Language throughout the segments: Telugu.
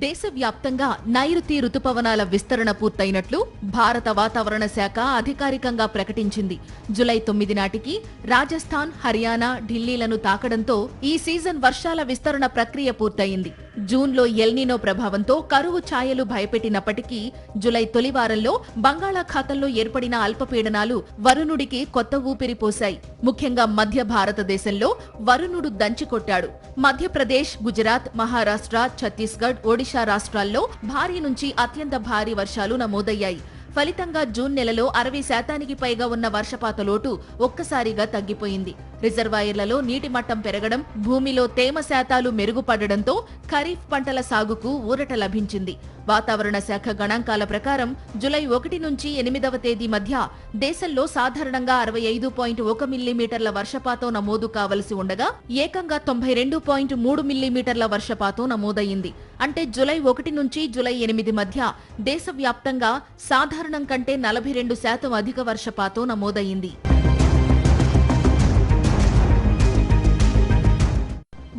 దేశవ్యాప్తంగా నైరుతి రుతుపవనాల విస్తరణ పూర్తయినట్లు భారత వాతావరణ శాఖ అధికారికంగా ప్రకటించింది. జూలై 9 నాటికి రాజస్థాన్, హర్యానా, ఢిల్లీలను తాకడంతో ఈ సీజన్ వర్షాల విస్తరణ ప్రక్రియ పూర్తయింది. జూన్లో ఎల్నినో ప్రభావంతో కరువు ఛాయలు భయపెట్టినప్పటికీ జూలై తొలి వారంలో బంగాళాఖాతంలో ఏర్పడిన అల్పపీడనాలు వరుణుడికి కొత్త ఊపిరి పోశాయి. ముఖ్యంగా మధ్య భారతదేశంలో వరుణుడు దంచికొట్టాడు. మధ్యప్రదేశ్, గుజరాత్, మహారాష్ట్ర, ఛత్తీస్గఢ్, ఒడిశా రాష్ట్రాల్లో భారీ నుంచి అత్యంత భారీ వర్షాలు నమోదయ్యాయి. ఫలితంగా జూన్ నెలలో 60% పైగా ఉన్న వర్షపాత లోటు ఒక్కసారిగా తగ్గిపోయింది. రిజర్వాయర్లలో నీటి మట్టం పెరగడం, భూమిలో తేమ శాతాలు మెరుగుపడడంతో ఖరీఫ్ పంటల సాగుకు ఊరట లభించింది. వాతావరణ శాఖ గణాంకాల ప్రకారం జూలై 1 నుంచి 8వ తేదీ మధ్య దేశంలో సాధారణంగా 65.1 మిల్లీమీటర్ల వర్షపాతం నమోదు కావలసి ఉండగా ఏకంగా 92.3 మిల్లీమీటర్ల వర్షపాతం నమోదయ్యింది. అంటే జూలై 1 నుంచి జూలై 8 మధ్య దేశవ్యాప్తంగా సాధారణం కంటే 42% అధిక వర్షపాతం నమోదయ్యింది.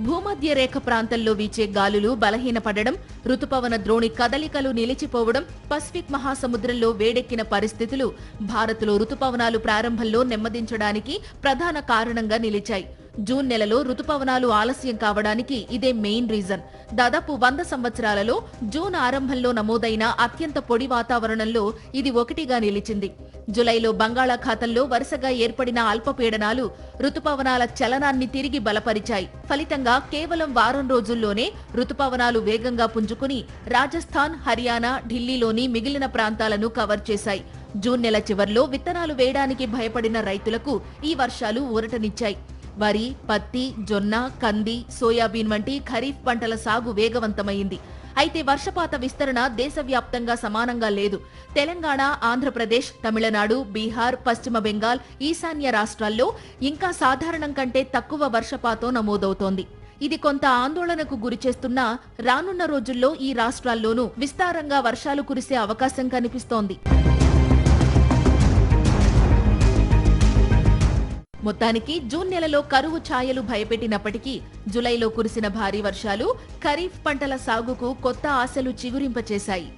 భూమధ్య రేఖ ప్రాంతంలో వీచే గాలులు బలహీనపడడం, రుతుపవన ద్రోణి కదలికలు నిలిచిపోవడం, పసిఫిక్ మహాసముద్రంలో వేడెక్కిన పరిస్థితులు భారత్లో రుతుపవనాలు ప్రారంభంలో నెమ్మదించడానికి ప్రధాన కారణంగా నిలిచాయి. జూన్ నెలలో రుతుపవనాలు ఆలస్యం కావడానికి ఇదే మెయిన్ రీజన్. దాదాపు 100 సంవత్సరాలలో జూన్ ఆరంభంలో నమోదైన అత్యంత పొడి వాతావరణంలో ఇది ఒకటిగా నిలిచింది. జూలైలో బంగాళాఖాతంలో వరుసగా ఏర్పడిన అల్పపీడనాలు రుతుపవనాల చలనాన్ని తిరిగి బలపరిచాయి. ఫలితంగా కేవలం వారం రోజుల్లోనే రుతుపవనాలు వేగంగా పుంజుకుని రాజస్థాన్, హర్యానా, ఢిల్లీలోని మిగిలిన ప్రాంతాలను కవర్ చేశాయి. జూన్ నెల చివర్లో విత్తనాలు వేయడానికి భయపడిన రైతులకు ఈ వర్షాలు ఊరటనిచ్చాయి. వరి, పత్తి, జొన్న, కంది, సోయాబీన్ వంటి ఖరీఫ్ పంటల సాగు వేగవంతమైంది. అయితే వర్షపాత విస్తరణ దేశవ్యాప్తంగా సమానంగా లేదు. తెలంగాణ, ఆంధ్రప్రదేశ్, తమిళనాడు, బీహార్, పశ్చిమ బెంగాల్, ఈశాన్య రాష్ట్రాల్లో ఇంకా సాధారణం కంటే తక్కువ వర్షపాతం నమోదవుతోంది. ఇది కొంత ఆందోళనకు గురిచేస్తున్నా రానున్న రోజుల్లో ఈ రాష్ట్రాల్లోనూ విస్తారంగా వర్షాలు కురిసే అవకాశం కనిపిస్తోంది. మొత్తానికి జూన్ నెలలో కరువు ఛాయలు భయపెట్టినప్పటికీ జూలైలో కురిసిన భారీ వర్షాలు ఖరీఫ్ పంటల సాగుకు కొత్త ఆశలు చిగురింపచేశాయి.